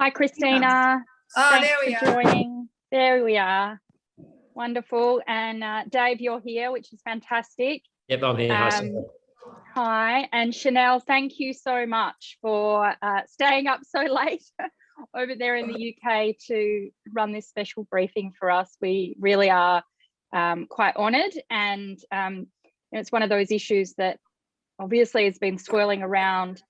Hi, Christina. Oh, Thanks there we for are. joining. There we are. Wonderful. And Dave, you're here, which is fantastic. Yep, I'm here. Hi. And Chanel, thank you so much for staying up so late over there in the UK to run this special briefing for us. We really are quite honoured, and it's one of those issues that obviously has been swirling around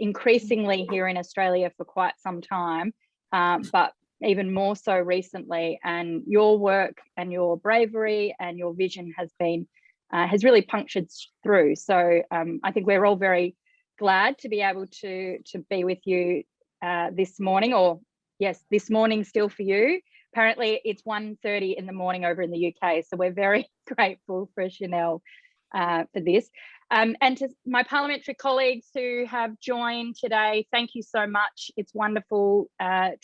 increasingly here in Australia for quite some time, but even more so recently. And your work and your bravery and your vision has really punctured through. So I think we're all very glad to be able to be with you this morning, or yes, this morning still for you. Apparently it's 1:30 in the morning over in the UK. So we're very grateful for Chanel for this. And to my parliamentary colleagues who have joined today, thank you so much. It's wonderful that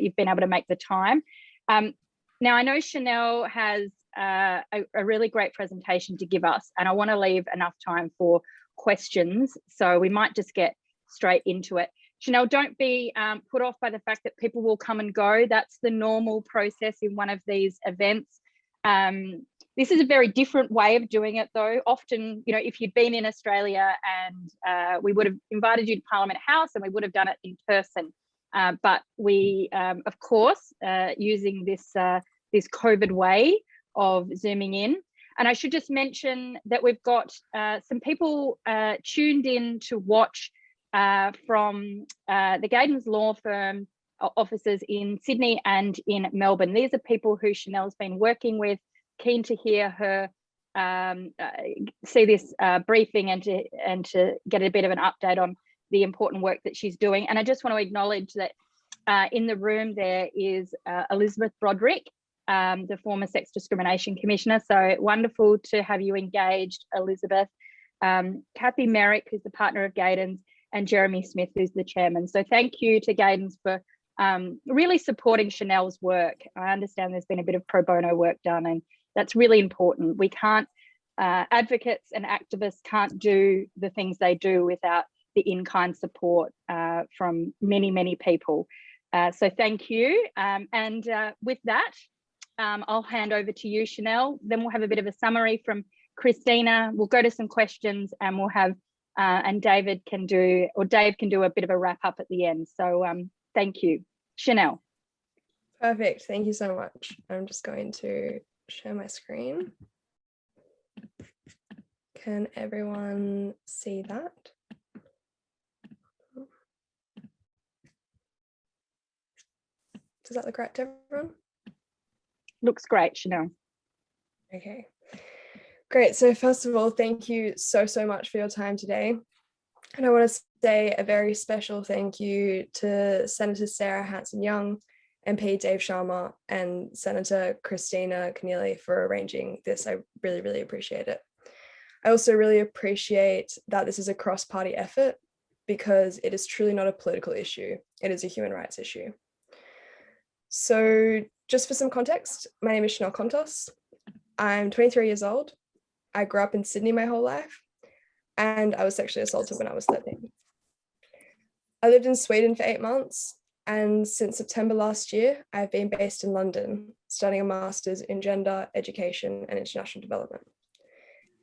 you've been able to make the time. Now, I know Chanel has a really great presentation to give us, and I want to leave enough time for questions. So we might just get straight into it. Chanel, don't be put off by the fact that people will come and go. That's the normal process in one of these events. This is a very different way of doing it, though. Often, if you'd been in Australia and we would have invited you to Parliament House and we would have done it in person. But we, of course, using this COVID way of Zooming in. And I should just mention that we've got some people tuned in to watch from the Gaydens Law Firm offices in Sydney and in Melbourne. These are people who Chanel's been working with, keen to hear her see this briefing and to get a bit of an update on the important work that she's doing. And I just want to acknowledge that in the room there is Elizabeth Broderick, the former Sex Discrimination Commissioner. So wonderful to have you engaged, Elizabeth. Kathy Merrick, who's the partner of Gaydens, and Jeremy Smith, who's the chairman. So thank you to Gaydens for really supporting Chanel's work. I understand there's been a bit of pro bono work done, and that's really important. We can't, advocates and activists can't do the things they do without the in-kind support from many, many people. So thank you. And with that, I'll hand over to you, Chanel. Then we'll have a bit of a summary from Christina. We'll go to some questions, and we'll have, and Dave can do a bit of a wrap up at the end. So thank you. Chanel. Perfect. Thank you so much. I'm just going to share my screen. Can everyone see that? Does that look right to everyone? Looks great, Chanel. Okay, great. So first of all, thank you so much for your time today. And I want to say a very special thank you to Senator Sarah Hanson-Young, MP Dave Sharma, and Senator Christina Keneally for arranging this. I really appreciate it. I also really appreciate that this is a cross-party effort, because it is truly not a political issue. It is a human rights issue. So just for some context, my name is Chanel Contos. I'm 23 years old. I grew up in Sydney my whole life, and I was sexually assaulted when I was 13. I lived in Sweden for 8 months, and since September last year, I've been based in London, studying a master's in gender, education, and international development.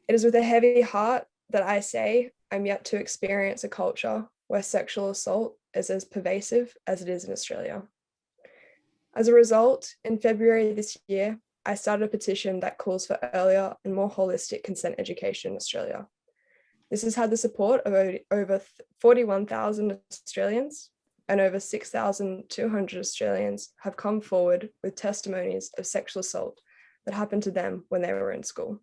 It is with a heavy heart that I say I'm yet to experience a culture where sexual assault is as pervasive as it is in Australia. As a result, in February this year, I started a petition that calls for earlier and more holistic consent education in Australia. This has had the support of over 41,000 Australians, and over 6,200 Australians have come forward with testimonies of sexual assault that happened to them when they were in school.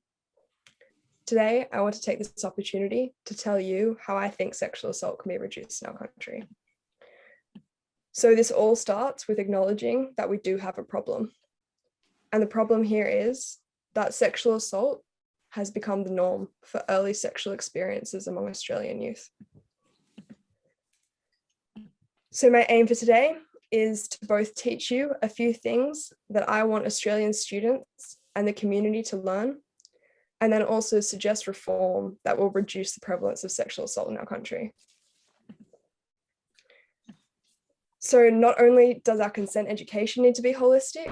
Today, I want to take this opportunity to tell you how I think sexual assault can be reduced in our country. So this all starts with acknowledging that we do have a problem. And the problem here is that sexual assault has become the norm for early sexual experiences among Australian youth. So my aim for today is to both teach you a few things that I want Australian students and the community to learn, and then also suggest reform that will reduce the prevalence of sexual assault in our country. So not only does our consent education need to be holistic,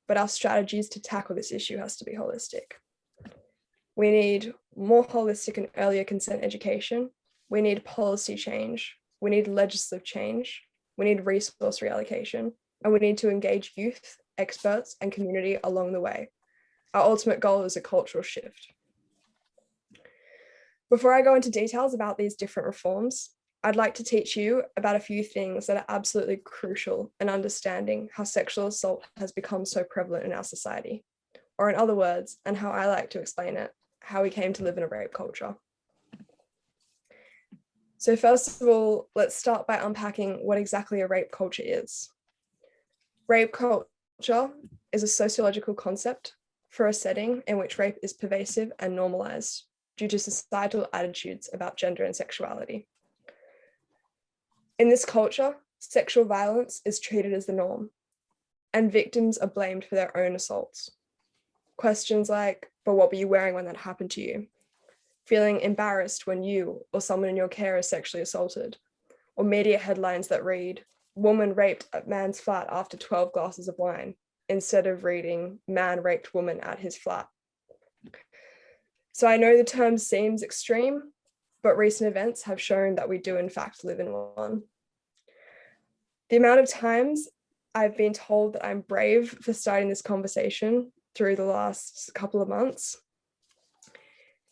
but our strategies to tackle this issue has to be holistic. We need more holistic and earlier consent education. We need policy change. We need legislative change. We need resource reallocation. And we need to engage youth, experts, and community along the way. Our ultimate goal is a cultural shift. Before I go into details about these different reforms, I'd like to teach you about a few things that are absolutely crucial in understanding how sexual assault has become so prevalent in our society, or in other words, and how I like to explain it, how we came to live in a rape culture. So first of all, let's start by unpacking what exactly a rape culture is. Rape culture is a sociological concept for a setting in which rape is pervasive and normalized due to societal attitudes about gender and sexuality. In this culture, sexual violence is treated as the norm, and victims are blamed for their own assaults. Questions like, but what were you wearing when that happened to you? Feeling embarrassed when you or someone in your care is sexually assaulted, or media headlines that read, woman raped at man's flat after 12 glasses of wine, instead of reading, man raped woman at his flat. So I know the term seems extreme, but recent events have shown that we do in fact live in one. The amount of times I've been told that I'm brave for starting this conversation through the last couple of months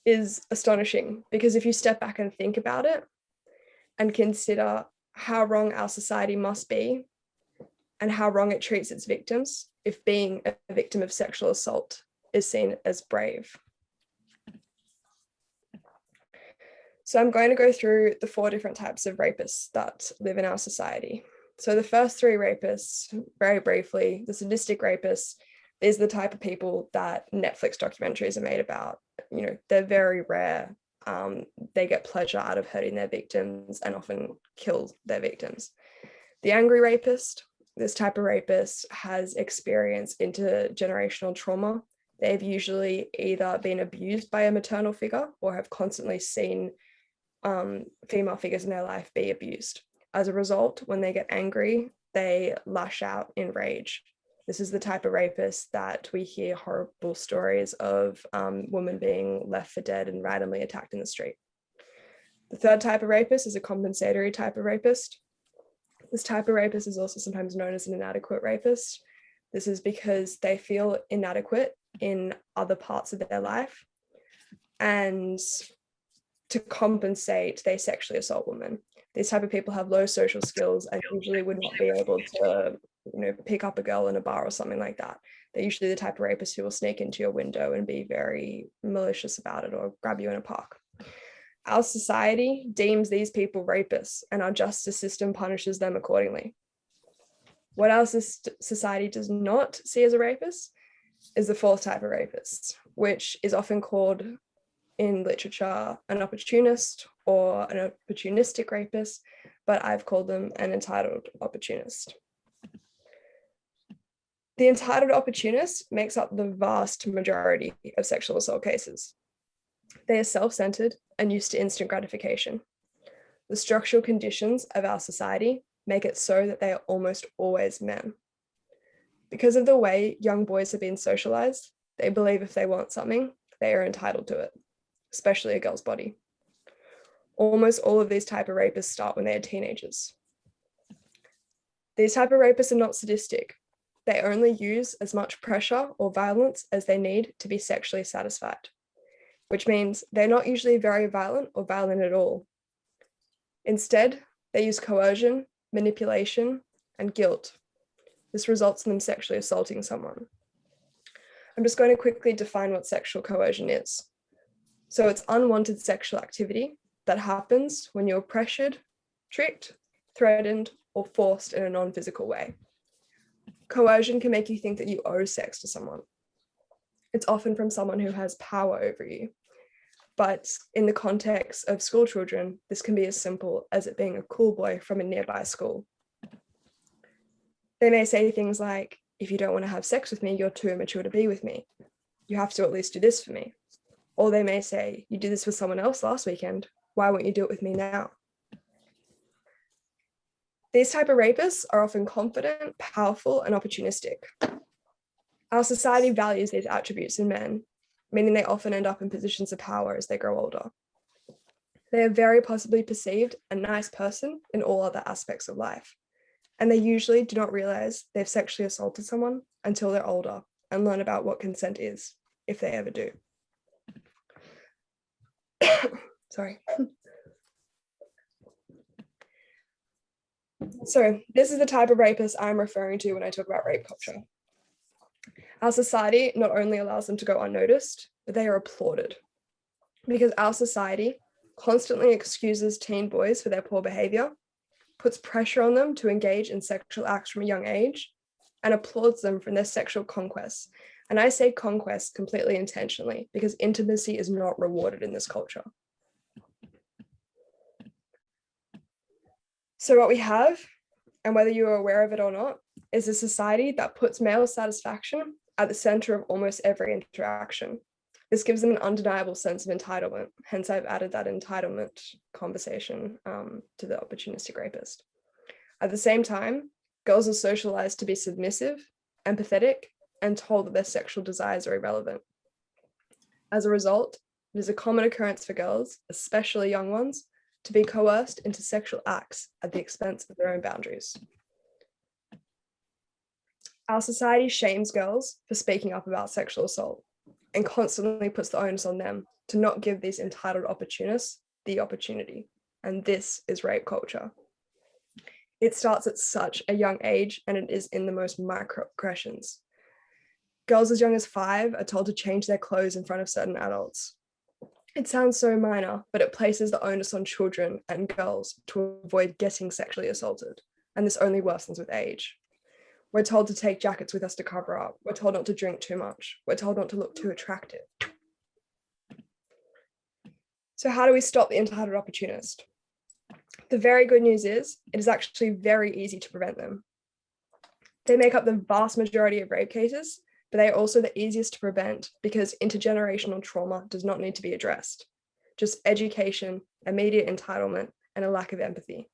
is astonishing, because if you step back and think about it and consider how wrong our society must be and how wrong it treats its victims, if being a victim of sexual assault is seen as brave. So I'm going to go through the 4 different types of rapists that live in our society. So the first 3 rapists, very briefly, the sadistic rapists, these are the type of people that Netflix documentaries are made about. You know, they're very rare. They get pleasure out of hurting their victims and often kill their victims. The angry rapist, this type of rapist has experienced intergenerational trauma. They've usually either been abused by a maternal figure or have constantly seen female figures in their life be abused. As a result, when they get angry, they lash out in rage. This is the type of rapist that we hear horrible stories of women being left for dead and randomly attacked in the street. The third type of rapist is a compensatory type of rapist. This type of rapist is also sometimes known as an inadequate rapist. This is because they feel inadequate in other parts of their life, and to compensate, they sexually assault women. These type of people have low social skills and usually would not be able to, pick up a girl in a bar or something like that. They're usually the type of rapist who will sneak into your window and be very malicious about it, or grab you in a park. Our society deems these people rapists, and our justice system punishes them accordingly. What our society does not see as a rapist is the 4th type of rapist, which is often called in literature an opportunist or an opportunistic rapist, but I've called them an entitled opportunist. The entitled opportunist makes up the vast majority of sexual assault cases. They are self-centered and used to instant gratification. The structural conditions of our society make it so that they are almost always men. Because of the way young boys have been socialized, they believe if they want something, they are entitled to it, especially a girl's body. Almost all of these type of rapists start when they are teenagers. These type of rapists are not sadistic. They only use as much pressure or violence as they need to be sexually satisfied, which means they're not usually very violent or violent at all. Instead, they use coercion, manipulation, and guilt. This results in them sexually assaulting someone. I'm just going to quickly define what sexual coercion is. So it's unwanted sexual activity that happens when you're pressured, tricked, threatened, or forced in a non-physical way. Coercion can make you think that you owe sex to someone. It's often from someone who has power over you. But in the context of school children, this can be as simple as it being a cool boy from a nearby school. They may say things like, if you don't want to have sex with me, you're too immature to be with me. You have to at least do this for me. Or they may say, you did this with someone else last weekend. Why won't you do it with me now? These type of rapists are often confident, powerful, and opportunistic. Our society values these attributes in men, meaning they often end up in positions of power as they grow older. They are very possibly perceived a nice person in all other aspects of life, and they usually do not realize they've sexually assaulted someone until they're older and learn about what consent is, if they ever do. Sorry. So this is the type of rapist I'm referring to when I talk about rape culture. Our society not only allows them to go unnoticed, but they are applauded. Because our society constantly excuses teen boys for their poor behavior, puts pressure on them to engage in sexual acts from a young age, and applauds them for their sexual conquests. And I say conquest completely intentionally because intimacy is not rewarded in this culture. So what we have, and whether you are aware of it or not, is a society that puts male satisfaction at the center of almost every interaction. This gives them an undeniable sense of entitlement. Hence, I've added that entitlement conversation to the opportunistic rapist. At the same time, girls are socialized to be submissive, empathetic, and told that their sexual desires are irrelevant. As a result, it is a common occurrence for girls, especially young ones, to be coerced into sexual acts at the expense of their own boundaries. Our society shames girls for speaking up about sexual assault and constantly puts the onus on them to not give these entitled opportunists the opportunity. And this is rape culture. It starts at such a young age, and it is in the most microaggressions. Girls as young as 5 are told to change their clothes in front of certain adults. It sounds so minor, but it places the onus on children and girls to avoid getting sexually assaulted. And this only worsens with age. We're told to take jackets with us to cover up. We're told not to drink too much. We're told not to look too attractive. So how do we stop the entitled opportunist? The very good news is it is actually very easy to prevent them. They make up the vast majority of rape cases, but they are also the easiest to prevent because intergenerational trauma does not need to be addressed. Just education, immediate entitlement, and a lack of empathy.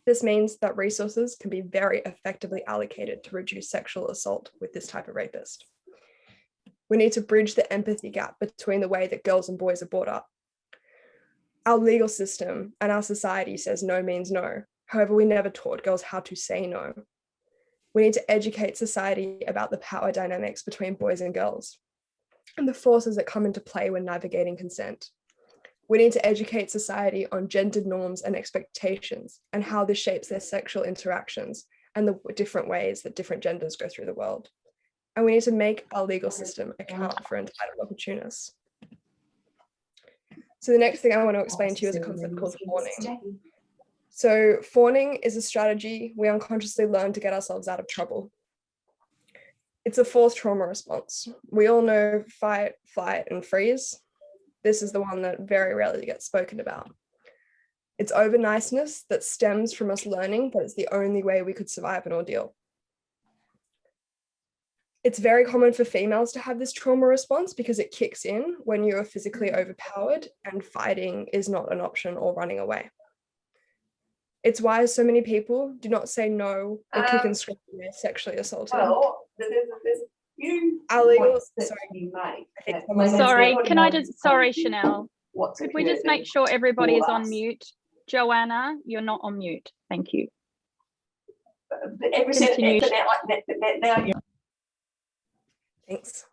This means that resources can be very effectively allocated to reduce sexual assault with this type of rapist. We need to bridge the empathy gap between the way that girls and boys are brought up. Our legal system and our society says no means no. However, we never taught girls how to say no. We need to educate society about the power dynamics between boys and girls and the forces that come into play when navigating consent. We need to educate society on gendered norms and expectations and how this shapes their sexual interactions and the different ways that different genders go through the world. And we need to make our legal system account for entitled opportunists. So the next thing I want to explain to you is a concept called fawning. So fawning is a strategy we unconsciously learn to get ourselves out of trouble. It's a forced trauma response. We all know fight, flight, and freeze. This is the one that very rarely gets spoken about. It's over niceness that stems from us learning that it's the only way we could survive an ordeal. It's very common for females to have this trauma response because it kicks in when you are physically overpowered and fighting is not an option or running away. It's why so many people do not say no or kick and scream when they're sexually assaulted. Well, Our legal, Sorry, can I just, sorry, Chanel. Could we just make sure everybody is on mute? Joanna, you're not on mute. Thank you. Continue. Thanks.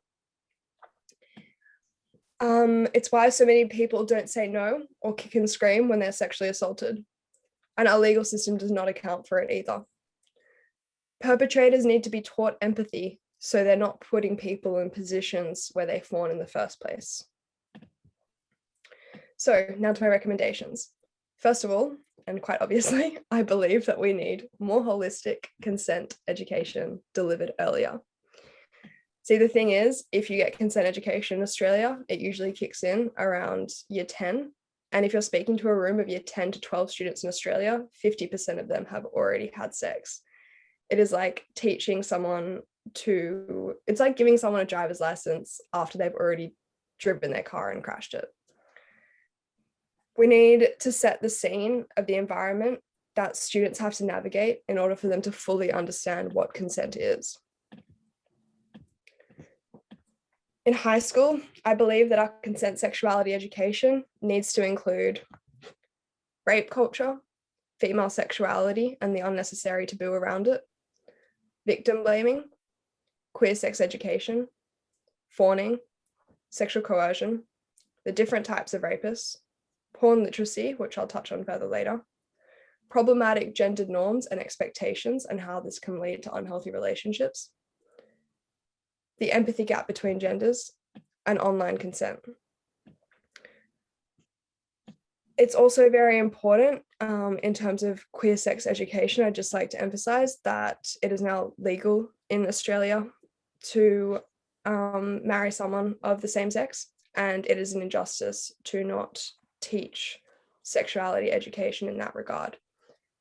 It's why so many people don't say no or kick and scream when they're sexually assaulted. And our legal system does not account for it either. Perpetrators need to be taught empathy so they're not putting people in positions where they fawn in the first place. So now to my recommendations. First of all, and quite obviously, I believe that we need more holistic consent education delivered earlier. See, the thing is, if you get consent education in Australia, it usually kicks in around year 10. And if you're speaking to a room of year 10 to 12 students in Australia, 50% of them have already had sex. It is like teaching someone it's like giving someone a driver's license after they've already driven their car and crashed it. We need to set the scene of the environment that students have to navigate in order for them to fully understand what consent is. In high school, I believe that our consent sexuality education needs to include rape culture, female sexuality and the unnecessary taboo around it, victim blaming, queer sex education, fawning, sexual coercion, the different types of rapists, porn literacy, which I'll touch on further later, problematic gendered norms and expectations and how this can lead to unhealthy relationships, the empathy gap between genders, and online consent. It's also very important in terms of queer sex education. I'd just like to emphasize that it is now legal in Australia to marry someone of the same sex, and it is an injustice to not teach sexuality education in that regard,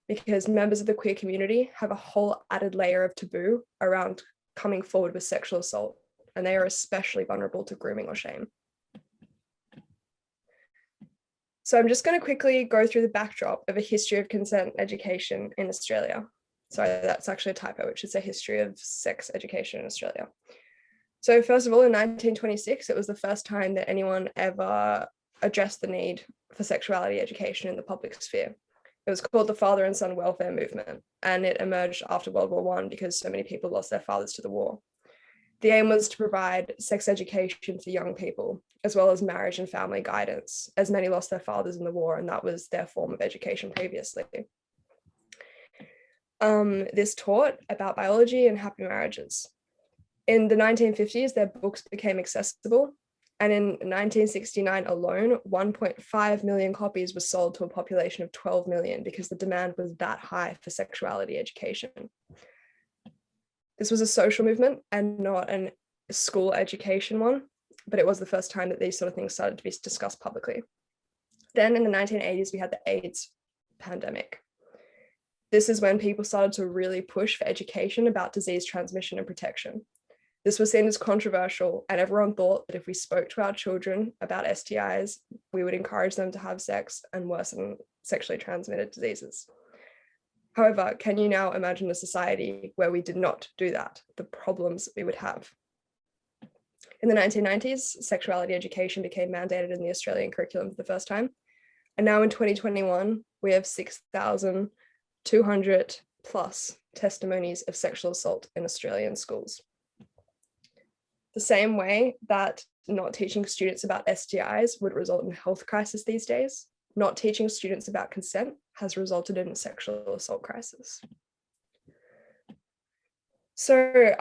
because members of the queer community have a whole added layer of taboo around coming forward with sexual assault, and they are especially vulnerable to grooming or shame. So I'm just going to quickly go through the backdrop of a history of consent education in Australia. Sorry, that's actually a typo, which is a history of sex education in Australia. So first of all, in 1926, it was the first time that anyone ever addressed the need for sexuality education in the public sphere. It was called the Father and Son Welfare Movement, and it emerged after World War I because so many people lost their fathers to the war. The aim was to provide sex education for young people, as well as marriage and family guidance, as many lost their fathers in the war, and that was their form of education previously. This taught about biology and happy marriages. In the 1950s, their books became accessible, and in 1969 alone, 1.5 million copies were sold to a population of 12 million because the demand was that high for sexuality education. This was a social movement and not a school education one, but it was the first time that these sort of things started to be discussed publicly. Then in the 1980s, we had the AIDS pandemic. This is when people started to really push for education about disease transmission and protection. This was seen as controversial, and everyone thought that if we spoke to our children about STIs, we would encourage them to have sex and worsen sexually transmitted diseases. However, can you now imagine a society where we did not do that, the problems we would have? In the 1990s, sexuality education became mandated in the Australian curriculum for the first time. And now in 2021, we have 6,200 plus testimonies of sexual assault in Australian schools. The same way that not teaching students about STIs would result in a health crisis these days, not teaching students about consent has resulted in a sexual assault crisis. So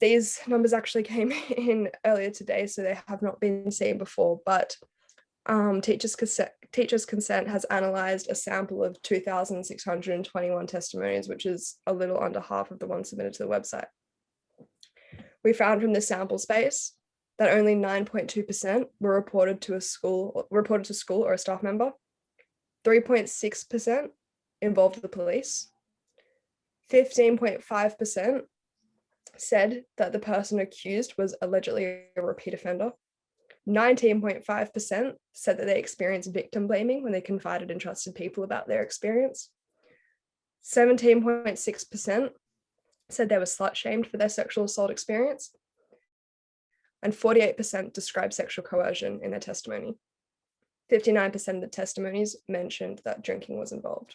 these numbers actually came in earlier today, so they have not been seen before, but Teachers Consent has analysed a sample of 2,621 testimonies, which is a little under half of the ones submitted to the website. We found from this sample space that only 9.2% were reported to school or a staff member. 3.6% involved the police. 15.5% said that the person accused was allegedly a repeat offender. 19.5% said that they experienced victim blaming when they confided in trusted people about their experience. 17.6% said they were slut shamed for their sexual assault experience. And 48% described sexual coercion in their testimony. 59% of the testimonies mentioned that drinking was involved.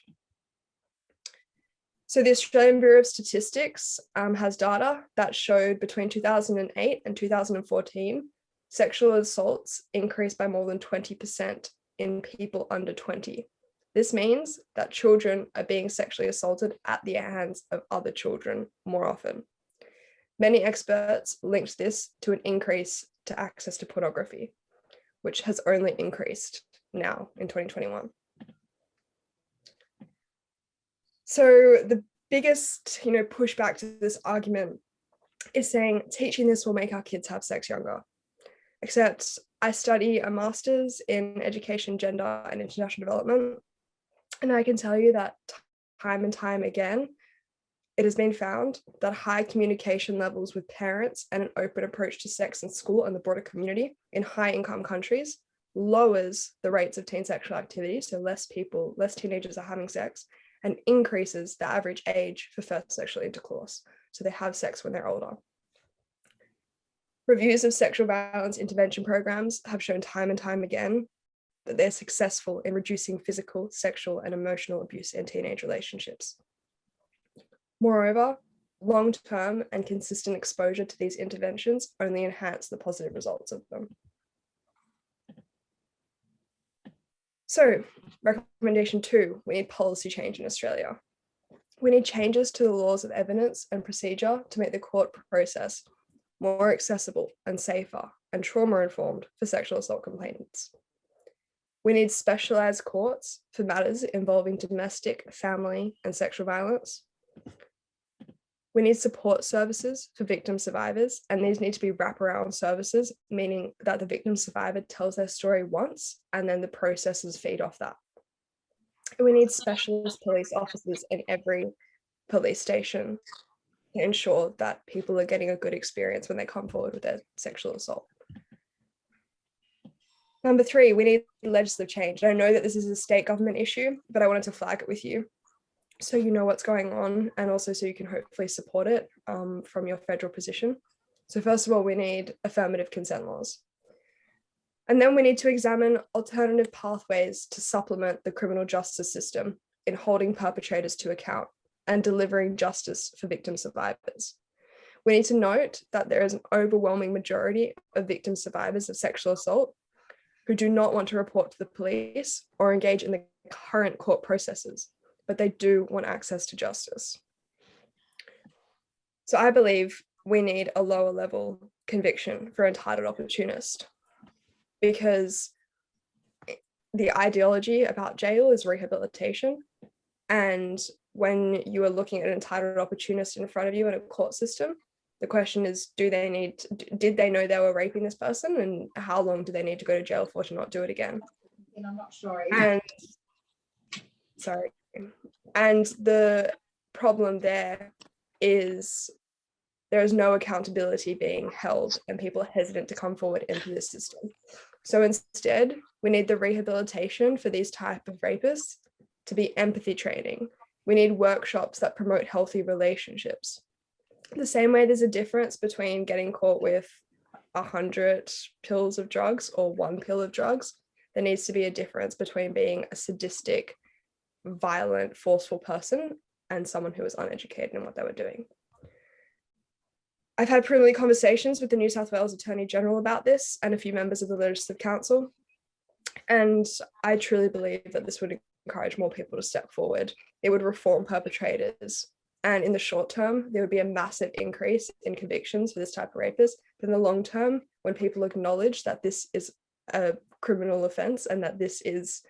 So the Australian Bureau of Statistics has data that showed between 2008 and 2014, sexual assaults increased by more than 20% in people under 20. This means that children are being sexually assaulted at the hands of other children more often. Many experts linked this to an increase to access to pornography, which has only increased now in 2021. So the biggest, pushback to this argument is saying teaching this will make our kids have sex younger. Except I study a master's in education, gender, and international development, and I can tell you that time and time again, it has been found that high communication levels with parents and an open approach to sex in school and the broader community in high-income countries lowers the rates of teen sexual activity, so less teenagers are having sex, and increases the average age for first sexual intercourse. So they have sex when they're older. Reviews of sexual violence intervention programs have shown time and time again that they're successful in reducing physical, sexual, and emotional abuse in teenage relationships. Moreover, long-term and consistent exposure to these interventions only enhance the positive results of them. So, recommendation 2, we need policy change in Australia. We need changes to the laws of evidence and procedure to make the court process more accessible and safer and trauma-informed for sexual assault complainants. We need specialised courts for matters involving domestic, family, and sexual violence. We need support services for victim survivors, and these need to be wraparound services, meaning that the victim survivor tells their story once and then the processes feed off that. We need specialist police officers in every police station to ensure that people are getting a good experience when they come forward with their sexual assault. Number 3, we need legislative change. I know that this is a state government issue, but I wanted to flag it with you so you know what's going on, and also so you can hopefully support it from your federal position. So first of all, we need affirmative consent laws. And then we need to examine alternative pathways to supplement the criminal justice system in holding perpetrators to account and delivering justice for victim survivors. We need to note that there is an overwhelming majority of victim survivors of sexual assault who do not want to report to the police or engage in the current court processes, but they do want access to justice. So I believe we need a lower level conviction for entitled opportunist, because the ideology about jail is rehabilitation. And when you are looking at an entitled opportunist in front of you in a court system, the question is, did they know they were raping this person, and how long do they need to go to jail for to not do it again? And I'm not sure. And the problem there is there is no accountability being held, and people are hesitant to come forward into this system. So instead, we need the rehabilitation for these type of rapists to be empathy training. We need workshops that promote healthy relationships. The same way there's a difference between getting caught with 100 pills of drugs or 1 pill of drugs, there needs to be a difference between being a sadistic, violent, forceful person and someone who was uneducated in what they were doing. I've had preliminary conversations with the New South Wales Attorney General about this and a few members of the Legislative Council, and I truly believe that this would encourage more people to step forward. It would reform perpetrators, and in the short term, there would be a massive increase in convictions for this type of rapists. But in the long term, when people acknowledge that this is a criminal offence and that this is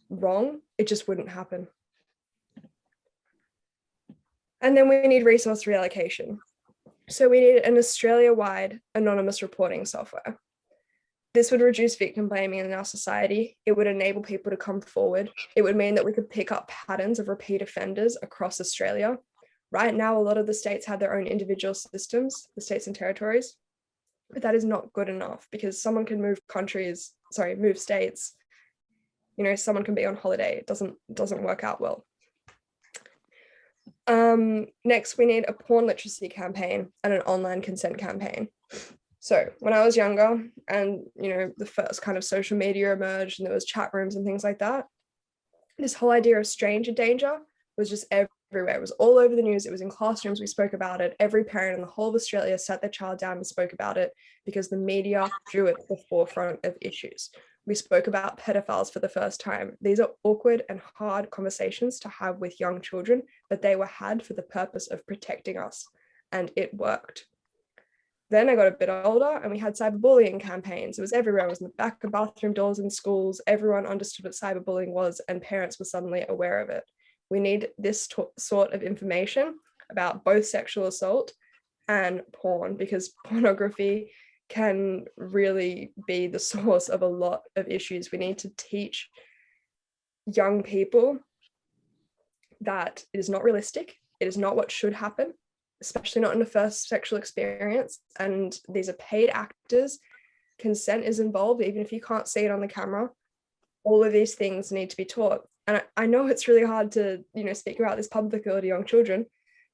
wrong, it just wouldn't happen. And then we need resource reallocation. So we need an Australia-wide anonymous reporting software. This would reduce victim blaming in our society. It would enable people to come forward. It would mean that we could pick up patterns of repeat offenders across Australia. Right now, a lot of the states have their own individual systems, the states and territories, but that is not good enough, because someone can move states. You know, someone can be on holiday. It doesn't work out well. Next, we need a porn literacy campaign and an online consent campaign. So when I was younger and, you know, the first kind of social media emerged and there was chat rooms and things like that, this whole idea of stranger danger was just everywhere. It was all over the news. It was in classrooms. We spoke about it. Every parent in the whole of Australia sat their child down and spoke about it because the media drew it to the forefront of issues. We spoke about pedophiles for the first time. These are awkward and hard conversations to have with young children, but they were had for the purpose of protecting us, and it worked. Then I got a bit older and we had cyberbullying campaigns. It was everywhere. It was in the back of bathroom doors in schools. Everyone understood what cyberbullying was, and parents were suddenly aware of it. We need this sort of information about both sexual assault and porn, because pornography can really be the source of a lot of issues. We need to teach young people that it is not realistic. It is not what should happen, especially not in the first sexual experience. And these are paid actors. Consent is involved, even if you can't see it on the camera. All of these things need to be taught. And I know it's really hard to, speak about this publicly to young children,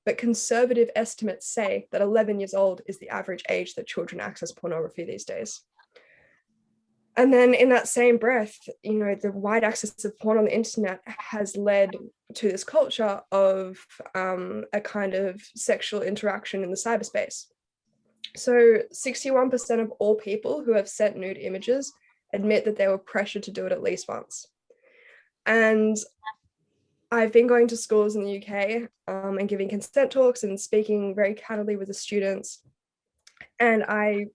but conservative estimates say that 11 years old is the average age that children access pornography these days. And then in that same breath, the wide access of porn on the internet has led to this culture of a kind of sexual interaction in the cyberspace. So 61% of all people who have sent nude images admit that they were pressured to do it at least once. And I've been going to schools in the UK and giving consent talks and speaking very candidly with the students. And I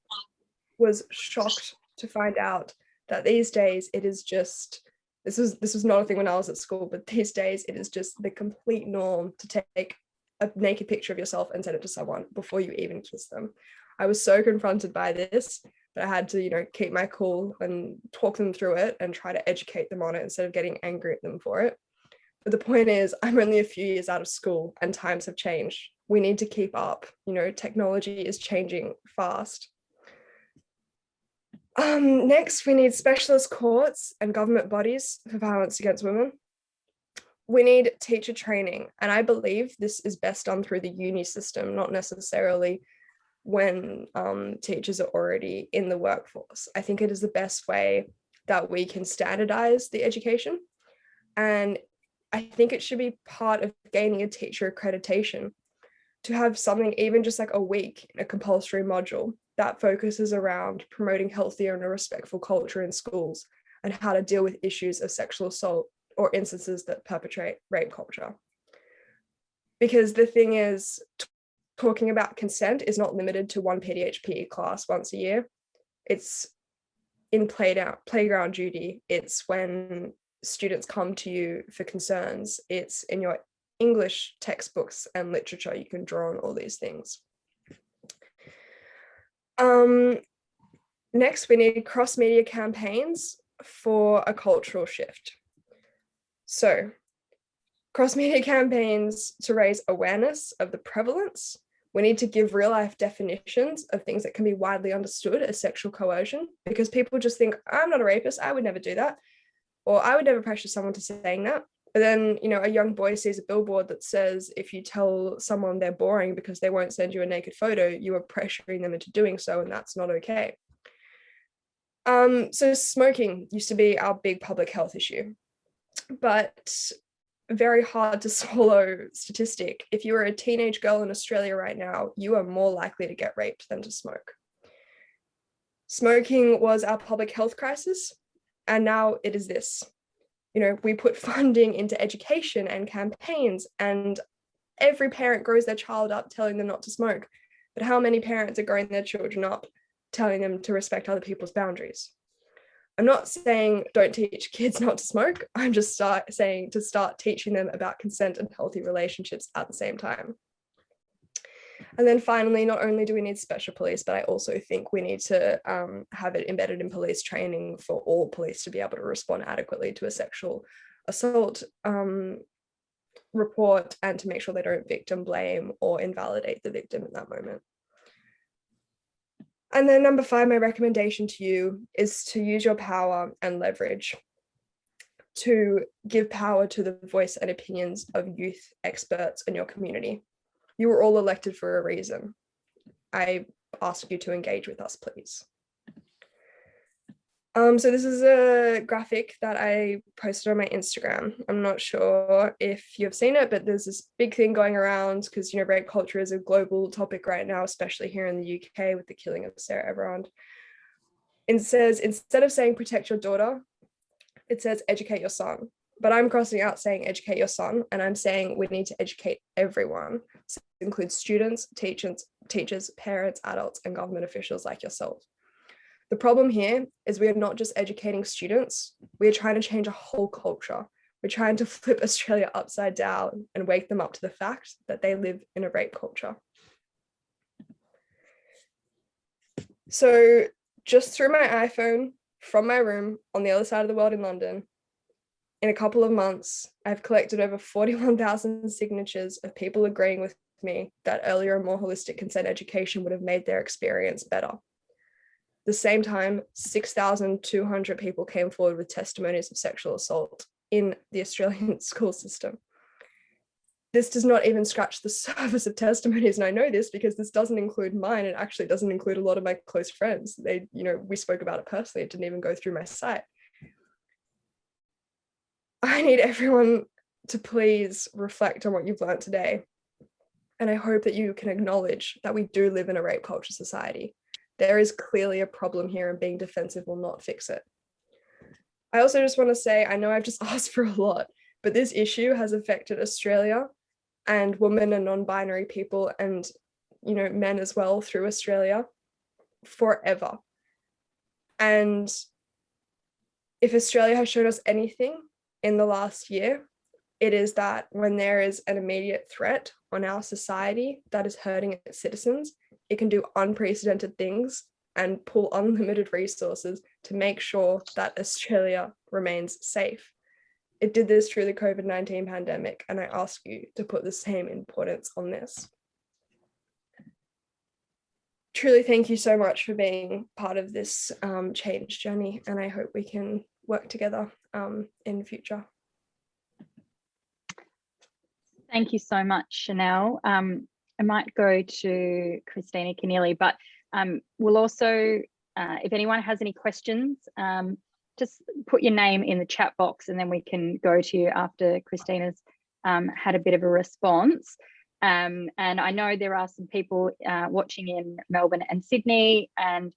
was shocked to find out that these days it is just, this was not a thing when I was at school, but these days it is just the complete norm to take a naked picture of yourself and send it to someone before you even kiss them. I was so confronted by this that I had to, keep my cool and talk them through it and try to educate them on it instead of getting angry at them for it. But the point is, I'm only a few years out of school and times have changed. We need to keep up. Technology is changing fast. Next, we need specialist courts and government bodies for violence against women. We need teacher training, and I believe this is best done through the uni system, not necessarily when teachers are already in the workforce. I think it is the best way that we can standardize the education, and I think it should be part of gaining a teacher accreditation to have something, even just like a week in a compulsory module that focuses around promoting healthier and a respectful culture in schools and how to deal with issues of sexual assault or instances that perpetrate rape culture. Because the thing is, talking about consent is not limited to one PDHPE class once a year. It's in playground duty. It's when students come to you for concerns. It's in your English textbooks and literature. You can draw on all these things. Next, we need cross-media campaigns for a cultural shift. So, cross-media campaigns to raise awareness of the prevalence. We need to give real-life definitions of things that can be widely understood as sexual coercion, because people just think, I'm not a rapist, I would never do that, or I would never pressure someone to saying that. But then, a young boy sees a billboard that says, if you tell someone they're boring because they won't send you a naked photo, you are pressuring them into doing so, and that's not okay. So smoking used to be our big public health issue, but very hard to swallow statistic. If you are a teenage girl in Australia right now, you are more likely to get raped than to smoke. Smoking was our public health crisis, and now it is this. We put funding into education and campaigns, and every parent grows their child up telling them not to smoke. But how many parents are growing their children up telling them to respect other people's boundaries? I'm not saying don't teach kids not to smoke. I'm just saying to start teaching them about consent and healthy relationships at the same time. And then finally, not only do we need special police, but I also think we need to have it embedded in police training for all police to be able to respond adequately to a sexual assault report, and to make sure they don't victim blame or invalidate the victim in that moment. And then number 5, my recommendation to you is to use your power and leverage to give power to the voice and opinions of youth experts in your community. You were all elected for a reason. I ask you to engage with us, please. So this is a graphic that I posted on my Instagram. I'm not sure if you've seen it, but there's this big thing going around because, rape culture is a global topic right now, especially here in the UK with the killing of Sarah Everard. It says, instead of saying protect your daughter, it says educate your son. But I'm crossing out saying educate your son, and I'm saying we need to educate everyone. So it includes students, teachers, parents, adults, and government officials like yourself. The problem here is we are not just educating students, we are trying to change a whole culture. We're trying to flip Australia upside down and wake them up to the fact that they live in a rape culture. So just through my iPhone, from my room on the other side of the world in London, in a couple of months, I've collected over 41,000 signatures of people agreeing with me that earlier and more holistic consent education would have made their experience better. The same time, 6,200 people came forward with testimonies of sexual assault in the Australian school system. This does not even scratch the surface of testimonies, and I know this because this doesn't include mine. It actually doesn't include a lot of my close friends. They, we spoke about it personally. It didn't even go through my site. I need everyone to please reflect on what you've learned today. And I hope that you can acknowledge that we do live in a rape culture society. There is clearly a problem here, and being defensive will not fix it. I also just want to say, I know I've just asked for a lot, but this issue has affected Australia and women and non-binary people and, men as well through Australia forever. And if Australia has shown us anything in the last year, it is that when there is an immediate threat on our society that is hurting its citizens, it can do unprecedented things and pull unlimited resources to make sure that Australia remains safe. It did this through the COVID-19 pandemic, and I ask you to put the same importance on this. Truly, thank you so much for being part of this change journey, and I hope we can work together in the future. Thank you so much, Chanel. I might go to Christina Keneally, but we'll also, if anyone has any questions, just put your name in the chat box and then we can go to you after Christina's had a bit of a response. And I know there are some people watching in Melbourne and Sydney, and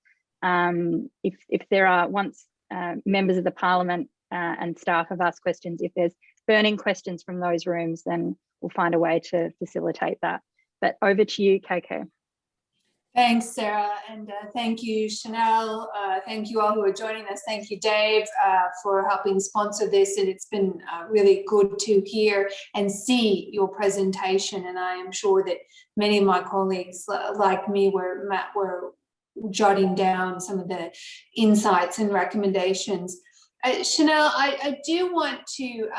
if there are, once members of the Parliament and staff have asked questions, if there's burning questions from those rooms, then we'll find a way to facilitate that. But over to you, KK. Thanks, Sarah, and thank you, Chanel. Thank you all who are joining us. Thank you, Dave, for helping sponsor this. And it's been really good to hear and see your presentation. And I am sure that many of my colleagues, like me, were jotting down some of the insights and recommendations. Chanel, I do want to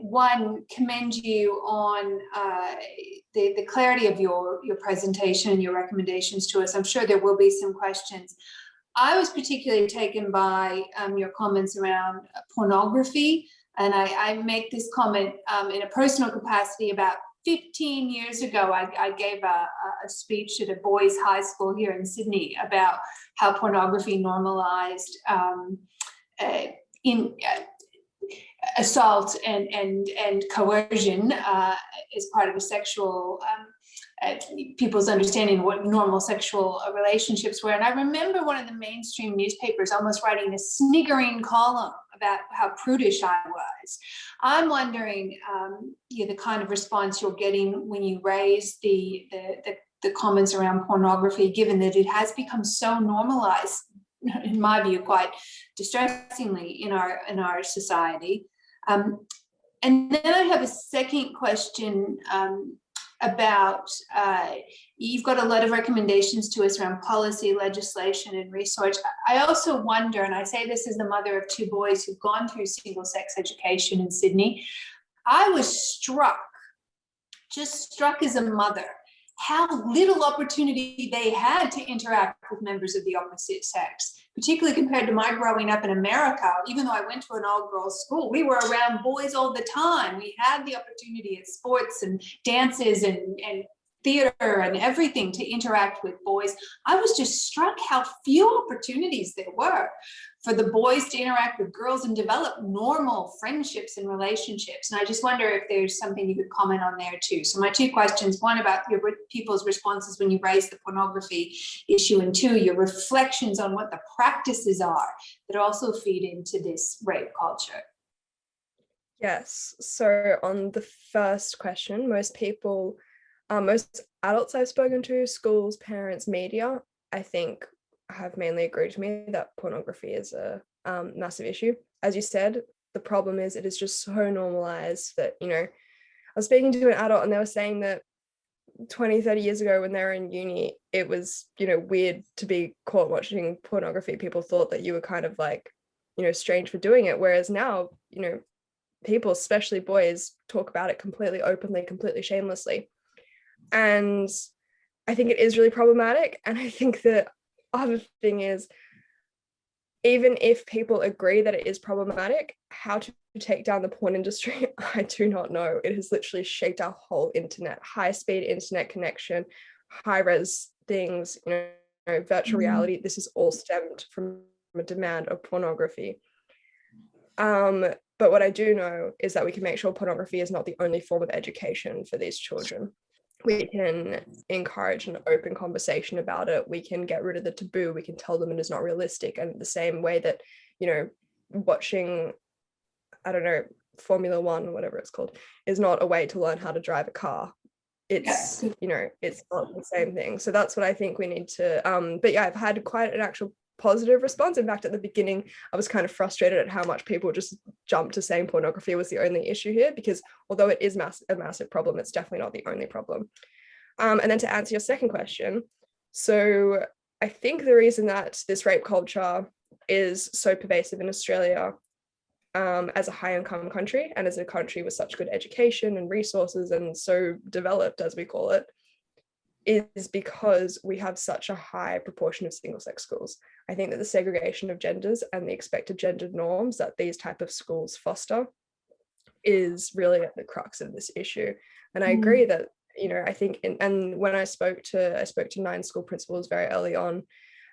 one, commend you on the clarity of your presentation and your recommendations to us. I'm sure there will be some questions. I was particularly taken by your comments around pornography, and I make this comment in a personal capacity. About 15 years ago, I gave a speech at a boys' high school here in Sydney about how pornography normalized assault and coercion as part of a sexual people's understanding of what normal sexual relationships were. And I remember one of the mainstream newspapers almost writing a sniggering column about how prudish I was. I'm wondering the kind of response you're getting when you raise the comments around pornography, given that it has become so normalized, in my view, quite distressingly in our society. And then I have a second question about, you've got a lot of recommendations to us around policy, legislation, and research. I also wonder, and I say this as the mother of two boys who've gone through single-sex education in Sydney, I was just struck as a mother, how little opportunity they had to interact with members of the opposite sex, particularly compared to my growing up in America. Even though I went to an all-girls school, we were around boys all the time. We had the opportunity at sports and dances and theater and everything to interact with boys. I was just struck how few opportunities there were for the boys to interact with girls and develop normal friendships and relationships. And I just wonder if there's something you could comment on there too. So my two questions: one, about your people's responses when you raise the pornography issue, and two, your reflections on what the practices are that also feed into this rape culture. Yes, so on the first question, most adults I've spoken to, schools, parents, media, I think have mainly agreed with me that pornography is a massive issue. As you said, the problem is it is just so normalized that, I was speaking to an adult and they were saying that 20, 30 years ago when they were in uni, it was, weird to be caught watching pornography. People thought that you were kind of like, strange for doing it. Whereas now, people, especially boys, talk about it completely openly, completely shamelessly. And I think it is really problematic. And I think the other thing is, even if people agree that it is problematic, how to take down the porn industry, I do not know. It has literally shaped our whole internet, high-speed internet connection, high-res things, virtual reality. This is all stemmed from a demand of pornography. But what I do know is that we can make sure pornography is not the only form of education for these children. We can encourage an open conversation about it. We can get rid of the taboo. We can tell them it is not realistic. And the same way that, watching, I don't know, Formula One, whatever it's called, is not a way to learn how to drive a car. It's, it's not the same thing. So that's what I think we need to, but yeah, I've had quite an actual positive response. In fact, at the beginning, I was kind of frustrated at how much people just jumped to saying pornography was the only issue here, because although it is a massive problem, it's definitely not the only problem. And then to answer your second question, so I think the reason that this rape culture is so pervasive in Australia, as a high income country and as a country with such good education and resources and so developed, as we call it, is because we have such a high proportion of single sex schools. I think that the segregation of genders and the expected gendered norms that these type of schools foster is really at the crux of this issue. And I agree that, I think, and when I spoke to 9 school principals very early on,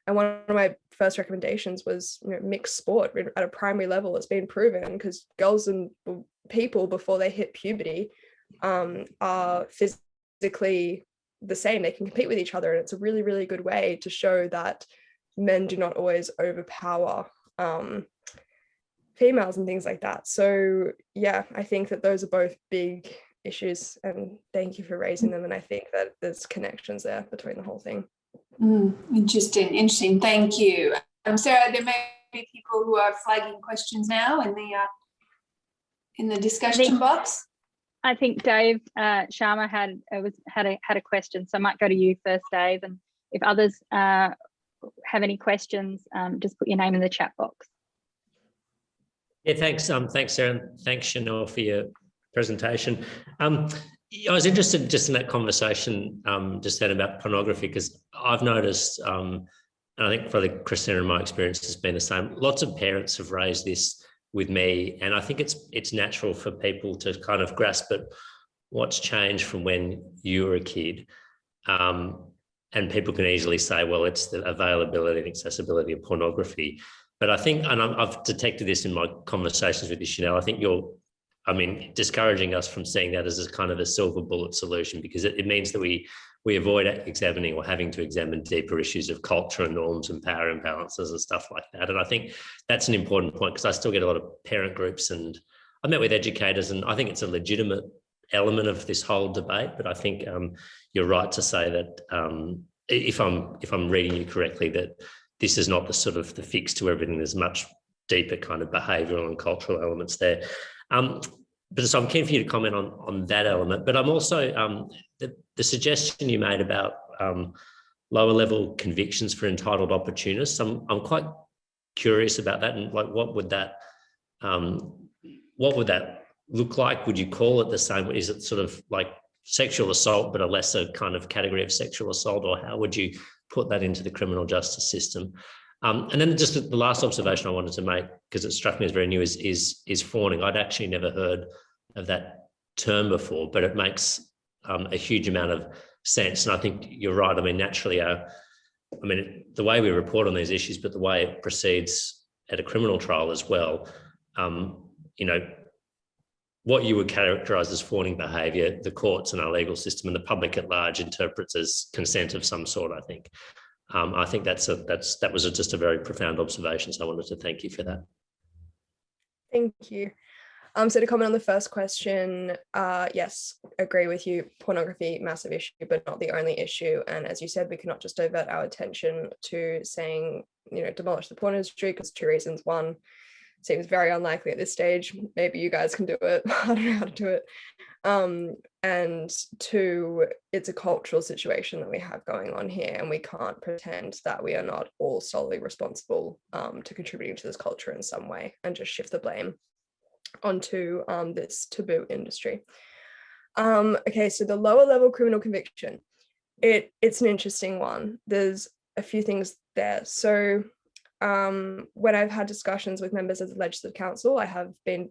and one of my first recommendations was, mixed sport at a primary level. It's been proven, because girls and people before they hit puberty are physically the same. They can compete with each other, and it's a really, really good way to show that men do not always overpower females and things like that. So yeah, I think that those are both big issues, and thank you for raising them. And I think that there's connections there between the whole thing. Interesting. Thank you. Sarah, there may be people who are flagging questions now in the discussion box. I think Dave Sharma had a question, so I might go to you first, Dave. And if others have any questions, just put your name in the chat box. Yeah, thanks. Thanks, Sarah, and thanks, Chanel, for your presentation. I was interested just in that conversation just then about pornography, because I've noticed, and I think probably Christina and my experience has been the same. Lots of parents have raised this with me, and I think it's natural for people to kind of grasp at what's changed from when you were a kid. And people can easily say, well, it's the availability and accessibility of pornography. But I think, and I've detected this in my conversations with you, Chanel, I think discouraging us from seeing that as a kind of a silver bullet solution, because it means that we avoid examining or having to examine deeper issues of culture and norms and power imbalances and stuff like that. And I think that's an important point, because I still get a lot of parent groups, and I met with educators, and I think it's a legitimate element of this whole debate. But I think you're right to say that if I'm reading you correctly, that this is not the sort of the fix to everything. There's much deeper kind of behavioural and cultural elements there. But so I'm keen for you to comment on that element. But I'm also the suggestion you made about lower level convictions for entitled opportunists. I'm quite curious about that, and like what would that look like? Would you call it the same? Is it sort of like sexual assault, but a lesser kind of category of sexual assault, or how would you put that into the criminal justice system? And then just the last observation I wanted to make, because it struck me as very new, is fawning. I'd actually never heard of that term before, but it makes a huge amount of sense. And I think you're right. I mean, naturally, the way we report on these issues, but the way it proceeds at a criminal trial as well, what you would characterise as fawning behaviour, the courts and our legal system and the public at large interprets as consent of some sort, I think. I think that was just a very profound observation. So I wanted to thank you for that. Thank you. So to comment on the first question, yes, agree with you. Pornography, massive issue, but not the only issue. And as you said, we cannot just divert our attention to saying, demolish the porn industry, because 2 reasons. 1, seems very unlikely at this stage. Maybe you guys can do it. I don't know how to do it. And 2, it's a cultural situation that we have going on here, and we can't pretend that we are not all solely responsible to contributing to this culture in some way, and just shift the blame onto this taboo industry. Okay, so the lower level criminal conviction, it's an interesting one. There's a few things there. So when I've had discussions with members of the Legislative Council, I have been,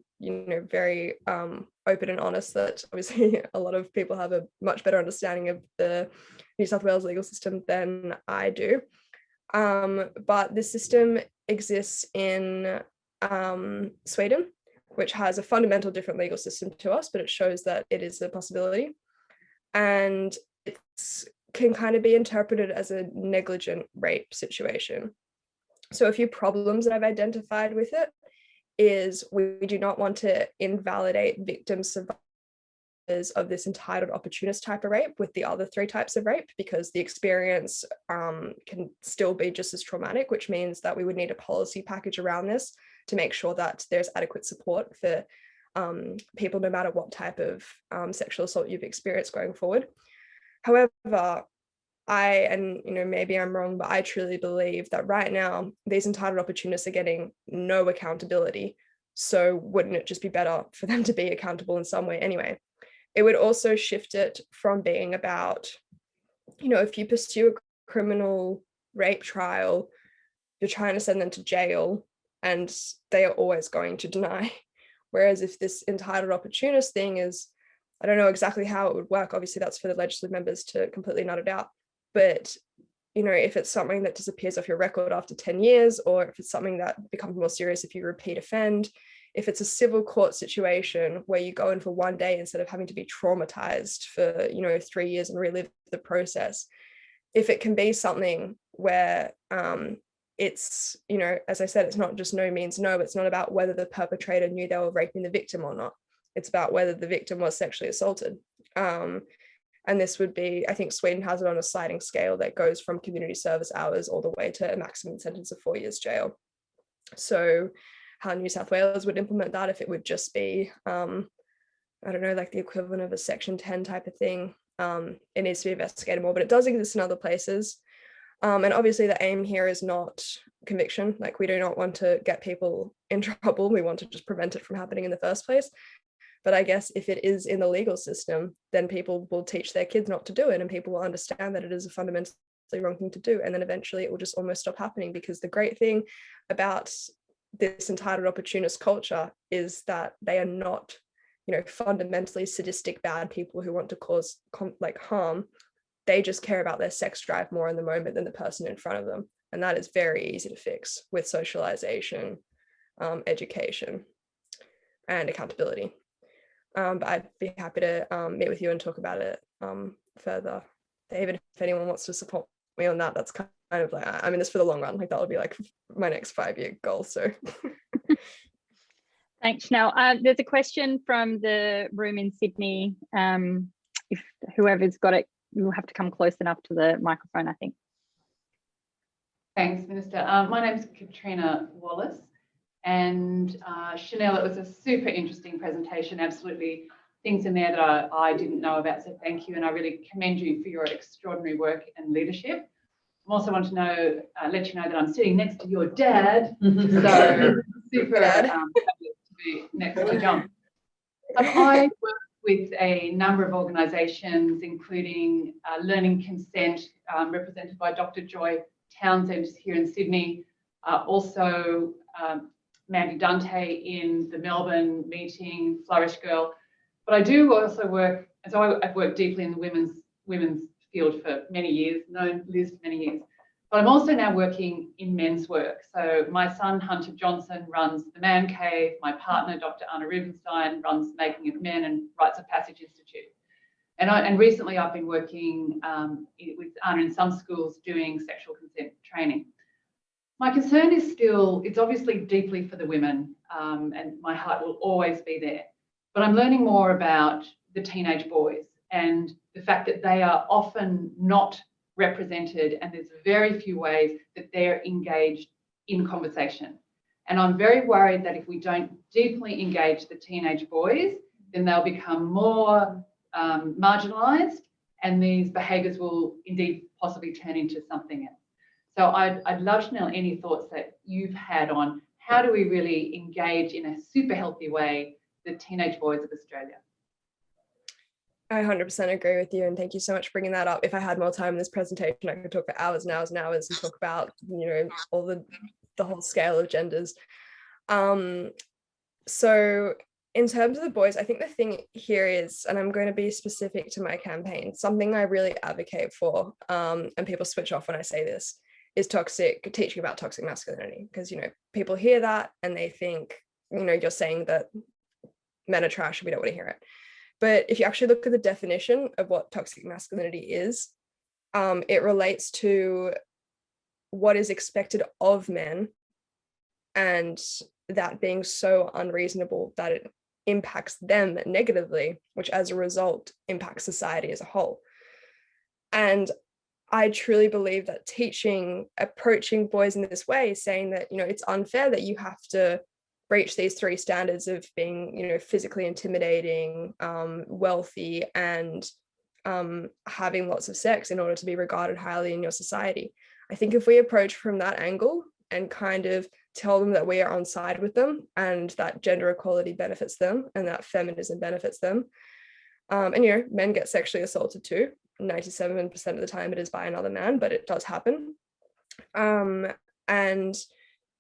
very open and honest that obviously a lot of people have a much better understanding of the New South Wales legal system than I do. But this system exists in Sweden, which has a fundamental different legal system to us, but it shows that it is a possibility. And it can kind of be interpreted as a negligent rape situation. So a few problems that I've identified with it is we do not want to invalidate victims, survivors of this entitled opportunist type of rape with the other 3 types of rape, because the experience can still be just as traumatic, which means that we would need a policy package around this to make sure that there's adequate support for people, no matter what type of sexual assault you've experienced going forward. However, maybe I'm wrong, but I truly believe that right now, these entitled opportunists are getting no accountability. So wouldn't it just be better for them to be accountable in some way anyway? It would also shift it from being about, if you pursue a criminal rape trial, you're trying to send them to jail and they are always going to deny. Whereas if this entitled opportunist thing is, I don't know exactly how it would work. Obviously, that's for the legislative members to completely nut it out. But, if it's something that disappears off your record after 10 years, or if it's something that becomes more serious if you repeat offend, if it's a civil court situation where you go in for one day instead of having to be traumatized for, 3 years and relive the process, if it can be something where it's, as I said, it's not just no means no, it's not about whether the perpetrator knew they were raping the victim or not. It's about whether the victim was sexually assaulted. And this would be, I think Sweden has it on a sliding scale that goes from community service hours all the way to a maximum sentence of 4 years jail. So how New South Wales would implement that, if it would just be, I don't know, like the equivalent of a Section 10 type of thing, it needs to be investigated more, but it does exist in other places. And obviously the aim here is not conviction. Like, we do not want to get people in trouble. We want to just prevent it from happening in the first place. But I guess if it is in the legal system, then people will teach their kids not to do it, and people will understand that it is a fundamentally wrong thing to do. And then eventually it will just almost stop happening, because the great thing about this entitled opportunist culture is that they are not, fundamentally sadistic, bad people who want to cause harm. They just care about their sex drive more in the moment than the person in front of them. And that is very easy to fix with socialization, education, and accountability. But I'd be happy to meet with you and talk about it further. Even if anyone wants to support me on that, that's kind of like, I'm in this for the long run. Like, that would be like my next 5-year goal. So thanks, Chanel. There's a question from the room in Sydney. If whoever's got it, you'll have to come close enough to the microphone, I think. Thanks, Minister. My name's Katrina Wallace. And Chanel, it was a super interesting presentation, absolutely things in there that I didn't know about, so thank you, and I really commend you for your extraordinary work and leadership. I also want to know, let you know that I'm sitting next to your dad, so super happy to be next to John. I work with a number of organisations, including Learning Consent, represented by Dr. Joy Townsend here in Sydney, also Mandy Dante in the Melbourne meeting, Flourish Girl. But I do also work, and so I've worked deeply in the women's field for many years, known Liz for many years. But I'm also now working in men's work. So my son, Hunter Johnson, runs the Man Cave. My partner, Dr. Anna Rubenstein, runs Making of Men and Rites of Passage Institute. And recently I've been working with Anna in some schools doing sexual consent training. My concern is still, it's obviously deeply for the women, and my heart will always be there. But I'm learning more about the teenage boys and the fact that they are often not represented, and there's very few ways that they're engaged in conversation. And I'm very worried that if we don't deeply engage the teenage boys, then they'll become more marginalised, and these behaviours will indeed possibly turn into something else. So I'd love to know any thoughts that you've had on how do we really engage in a super healthy way the teenage boys of Australia. I 100% agree with you, and thank you so much for bringing that up. If I had more time in this presentation, I could talk for hours and hours and hours and talk about, all the the whole scale of genders. So in terms of the boys, I think the thing here is, and I'm going to be specific to my campaign, something I really advocate for, and people switch off when I say this, is teaching about toxic masculinity. Because, you know, people hear that and they think, you know, you're saying that men are trash and we don't want to hear it. But if you actually look at the definition of what toxic masculinity is, it relates to what is expected of men, and that being so unreasonable that it impacts them negatively, which as a result impacts society as a whole. And I truly believe that approaching boys in this way, saying that, you know, it's unfair that you have to breach these 3 standards of being, you know, physically intimidating, wealthy, and having lots of sex in order to be regarded highly in your society. I think if we approach from that angle and kind of tell them that we are on side with them, and that gender equality benefits them, and that feminism benefits them, and, you know, men get sexually assaulted too. 97% of the time it is by another man, but it does happen. And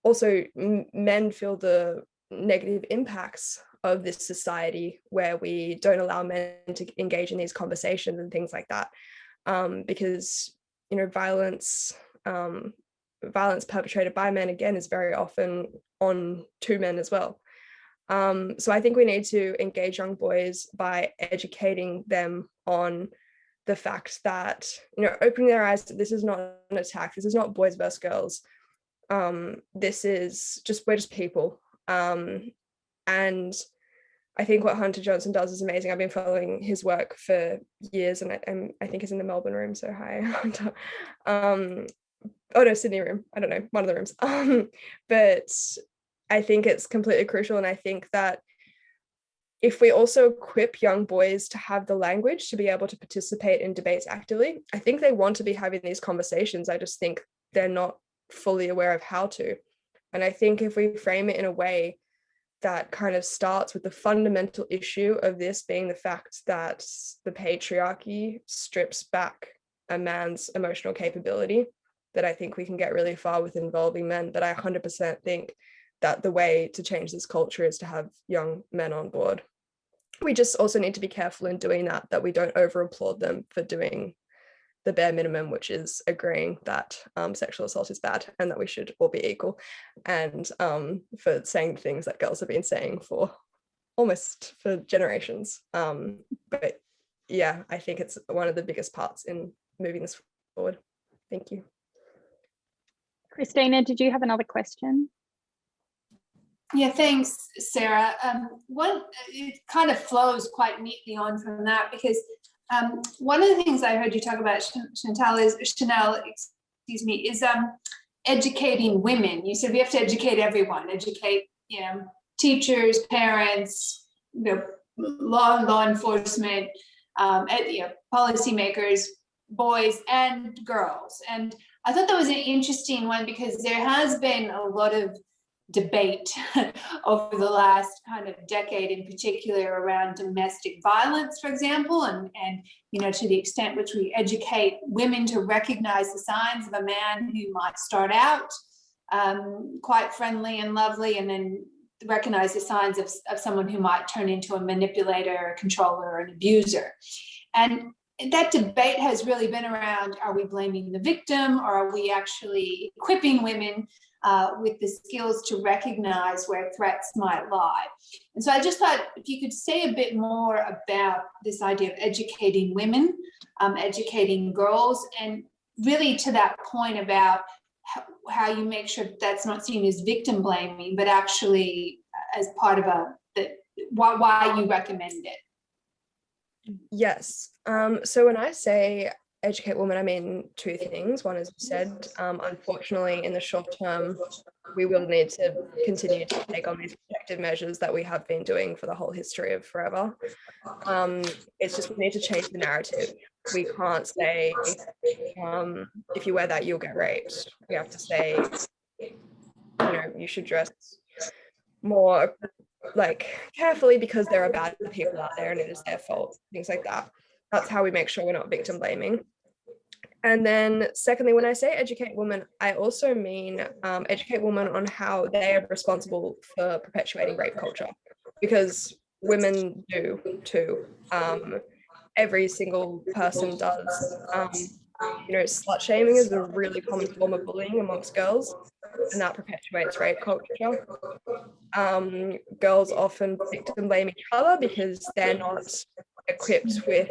also men feel the negative impacts of this society where we don't allow men to engage in these conversations and things like that, because, you know, violence perpetrated by men, again, is very often on to men as well. So I think we need to engage young boys by educating them on the fact that, you know, opening their eyes that this is not an attack, this is not boys versus girls, this is just, we're just people. And I think what Hunter Johnson does is amazing. I've been following his work for years, and I think he's in the Melbourne room, so hi, Hunter. Oh no, Sydney room, I don't know, one of the rooms. But I think it's completely crucial, and I think that if we also equip young boys to have the language to be able to participate in debates actively, I think they want to be having these conversations. I just think they're not fully aware of how to. And I think if we frame it in a way that kind of starts with the fundamental issue of this being the fact that the patriarchy strips back a man's emotional capability, that I think we can get really far with involving men. But I 100% think that the way to change this culture is to have young men on board. We just also need to be careful in doing that we don't over applaud them for doing the bare minimum, which is agreeing that sexual assault is bad and that we should all be equal, and for saying things that girls have been saying for generations. But yeah, I think it's one of the biggest parts in moving this forward. Thank you. Christina, did you have another question? Yeah, thanks, Sarah. It kind of flows quite neatly on from that, because one of the things I heard you talk about, Chanel, is educating women. You said we have to educate everyone, educate, you know, teachers, parents, you know, law enforcement, you know, policymakers, boys and girls. And I thought that was an interesting one, because there has been a lot of debate over the last kind of decade in particular around domestic violence, for example, and you know, to the extent which we educate women to recognize the signs of a man who might start out quite friendly and lovely, and then recognize the signs of someone who might turn into a manipulator, a controller, or an abuser. And that debate has really been around, are we blaming the victim, or are we actually equipping women with the skills to recognize where threats might lie? And so I just thought if you could say a bit more about this idea of educating women, educating girls, and really to that point about how you make sure that's not seen as victim blaming, but actually as part of why you recommend it. Yes. So when I say educate women, I mean 2 things. One, as you said, unfortunately, in the short term, we will need to continue to take on these protective measures that we have been doing for the whole history of forever. It's just we need to change the narrative. We can't say, if you wear that, you'll get raped. We have to say, you know, you should dress more like carefully because there are bad people out there and it is their fault, things like that. That's how we make sure we're not victim blaming. And then secondly, when I say educate women, I also mean educate women on how they are responsible for perpetuating rape culture, because women do too. Every single person does. Slut shaming is a really common form of bullying amongst girls, and that perpetuates rape culture. Girls often victim blame each other because they're not equipped with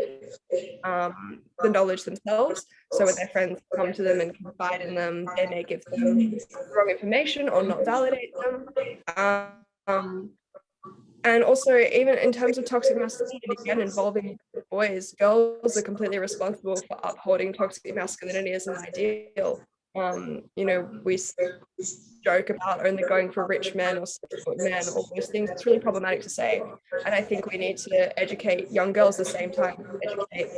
the knowledge themselves. So when their friends come to them and confide in them, they may give them wrong information or not validate them. And also, even in terms of toxic masculinity, again, involving boys, girls are completely responsible for upholding toxic masculinity as an ideal. We joke about only going for rich men or 6-foot men, all those things. It's really problematic to say. And I think we need to educate young girls at the same time, educate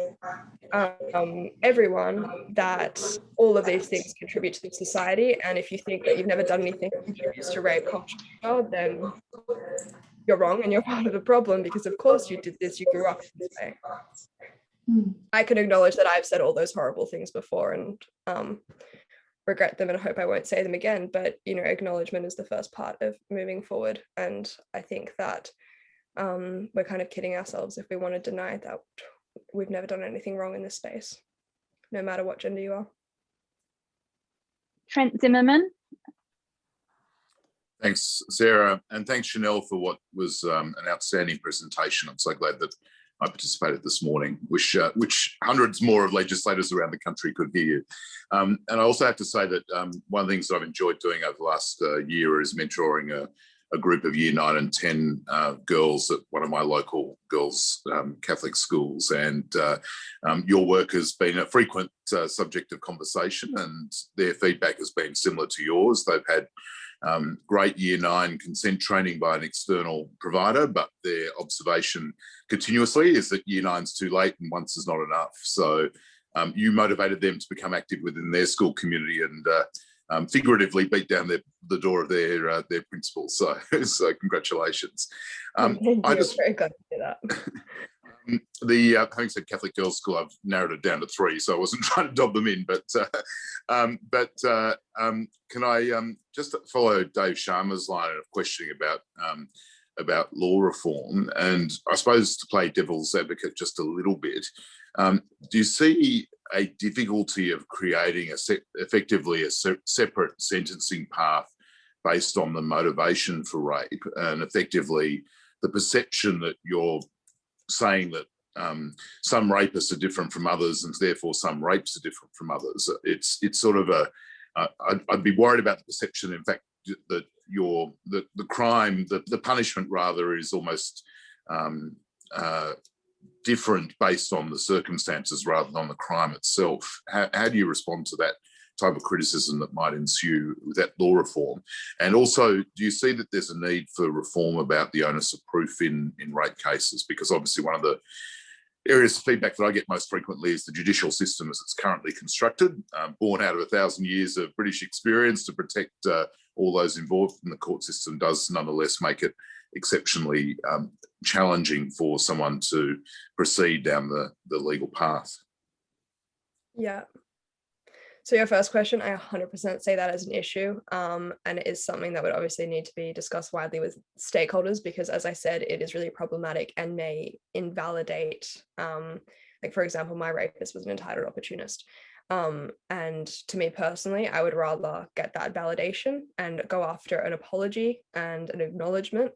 everyone that all of these things contribute to society. And if you think that you've never done anything that contributes to rape culture, then you're wrong and you're part of the problem, because of course you did this, you grew up this way. I can acknowledge that I've said all those horrible things before and regret them and hope I won't say them again, but acknowledgement is the first part of moving forward. And I think that we're kind of kidding ourselves if we want to deny that we've never done anything wrong in this space, no matter what gender you are. Trent Zimmerman. Thanks, Sarah, and thanks, Chanel, for what was an outstanding presentation. I'm so glad that I participated this morning, which hundreds more of legislators around the country could hear you. And I also have to say that one of the things that I've enjoyed doing over the last year is mentoring a group of year 9 and 10 girls at one of my local girls' Catholic schools. And your work has been a frequent subject of conversation, and their feedback has been similar to yours. They've had great year 9 consent training by an external provider, but their observation continuously is that year 9's too late and once is not enough. So you motivated them to become active within their school community and figuratively beat down the door of their principal. So congratulations. I just very glad to hear that. Having said Catholic girls' school, I've narrowed it down to 3, so I wasn't trying to dob them in. But can I just follow Dave Sharma's line of questioning about law reform? And I suppose to play devil's advocate just a little bit, do you see a difficulty of creating effectively a separate sentencing path based on the motivation for rape, and effectively the perception that you're saying that some rapists are different from others and therefore some rapes are different from others? It's sort of I'd be worried about the perception, in fact, that the crime, the punishment rather, is almost different based on the circumstances rather than on the crime itself. How do you respond to that type of criticism that might ensue with that law reform? And also, do you see that there's a need for reform about the onus of proof in rape cases? Because obviously one of the areas of feedback that I get most frequently is the judicial system as it's currently constructed, born out of 1,000 years of British experience to protect all those involved in the court system, does nonetheless make it exceptionally challenging for someone to proceed down the legal path. Yeah. So your first question, I 100% say that as an issue, and it is something that would obviously need to be discussed widely with stakeholders, because as I said, it is really problematic and may invalidate, like for example, my rapist was an entitled opportunist. And to me personally, I would rather get that validation and go after an apology and an acknowledgement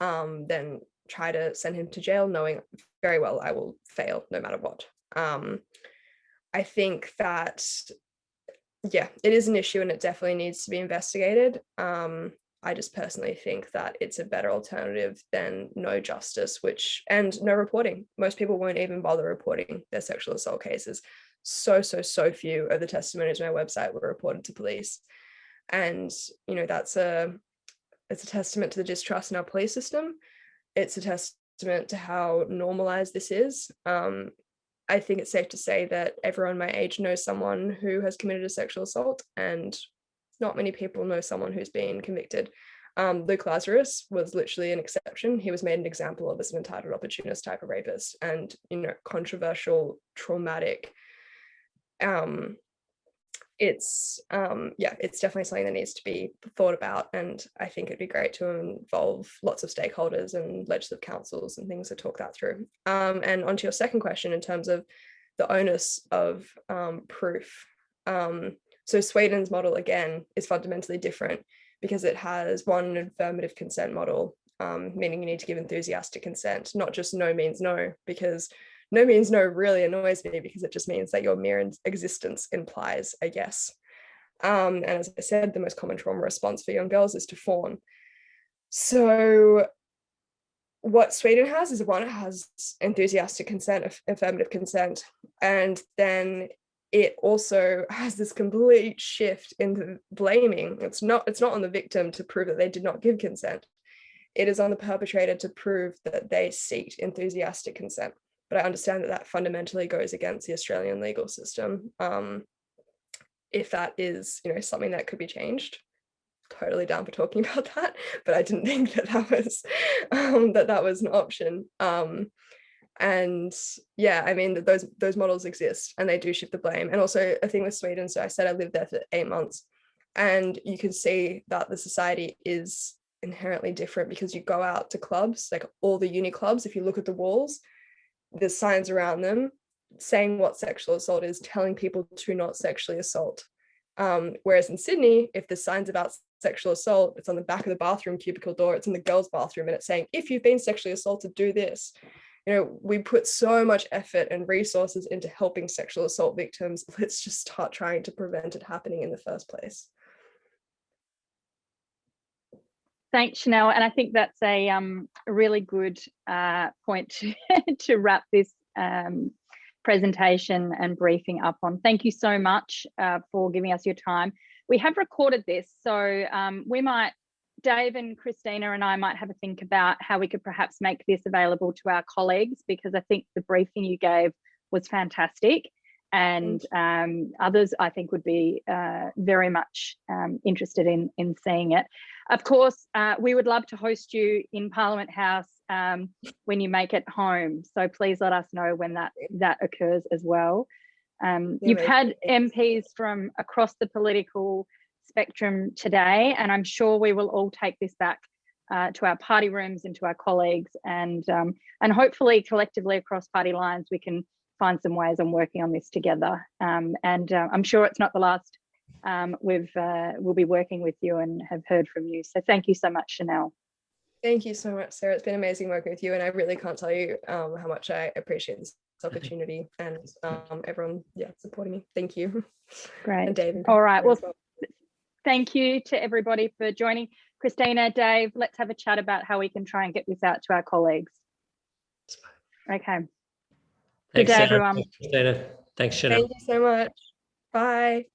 than try to send him to jail, knowing very well I will fail no matter what. I think that, yeah, it is an issue and it definitely needs to be investigated. I just personally think that it's a better alternative than no justice, and no reporting. Most people won't even bother reporting their sexual assault cases. So few of the testimonies on our website were reported to police. And, it's a testament to the distrust in our police system. It's a testament to how normalized this is. I think it's safe to say that everyone my age knows someone who has committed a sexual assault, and not many people know someone who's been convicted. Luke Lazarus was literally an exception. He was made an example of as an entitled opportunist type of rapist, and controversial, traumatic, it's definitely something that needs to be thought about, and I think it'd be great to involve lots of stakeholders and legislative councils and things to talk that through. And onto your second question in terms of the onus of proof. So Sweden's model again is fundamentally different because it has one affirmative consent model, meaning you need to give enthusiastic consent, not just no means no, because no means no really annoys me because it just means that your mere existence implies a yes. And as I said, the most common trauma response for young girls is to fawn. So what Sweden has is one, it has enthusiastic consent, affirmative consent, and then it also has this complete shift in the blaming. It's not on the victim to prove that they did not give consent. It is on the perpetrator to prove that they sought enthusiastic consent. But I understand that that fundamentally goes against the Australian legal system. If that is, something that could be changed, totally down for talking about that. But I didn't think that was that was an option. And yeah, I mean, those models exist and they do shift the blame. And also a thing with Sweden. So I said I lived there for 8 months, and you can see that the society is inherently different because you go out to clubs, like all the uni clubs. If you look at the walls, there's signs around them saying what sexual assault is, telling people to not sexually assault. Whereas in Sydney, if there's signs about sexual assault, it's on the back of the bathroom cubicle door, it's in the girls' bathroom, and it's saying, if you've been sexually assaulted, do this. We put so much effort and resources into helping sexual assault victims. Let's just start trying to prevent it happening in the first place. Thanks, Chanel. And I think that's a really good point to wrap this presentation and briefing up on. Thank you so much for giving us your time. We have recorded this, so Dave and Christina and I might have a think about how we could perhaps make this available to our colleagues, because I think the briefing you gave was fantastic. And others, I think, would be very much interested in seeing it. Of course, we would love to host you in Parliament House when you make it home. So please let us know when that occurs as well. You've had MPs from across the political spectrum today, and I'm sure we will all take this back to our party rooms and to our colleagues, and hopefully collectively across party lines we can find some ways on working on this together. And I'm sure it's not the last we'll be working with you and have heard from you. So thank you so much, Chanel. Thank you so much, Sarah. It's been amazing working with you, and I really can't tell you how much I appreciate this opportunity and everyone supporting me. Thank you. Great. And Dave. All right. Well, thank you to everybody for joining. Christina, Dave, let's have a chat about how we can try and get this out to our colleagues. Okay. Thanks, Good day, Sarah. everyone. Thanks, Christina. Thanks, Chanel. Thank you so much. Bye.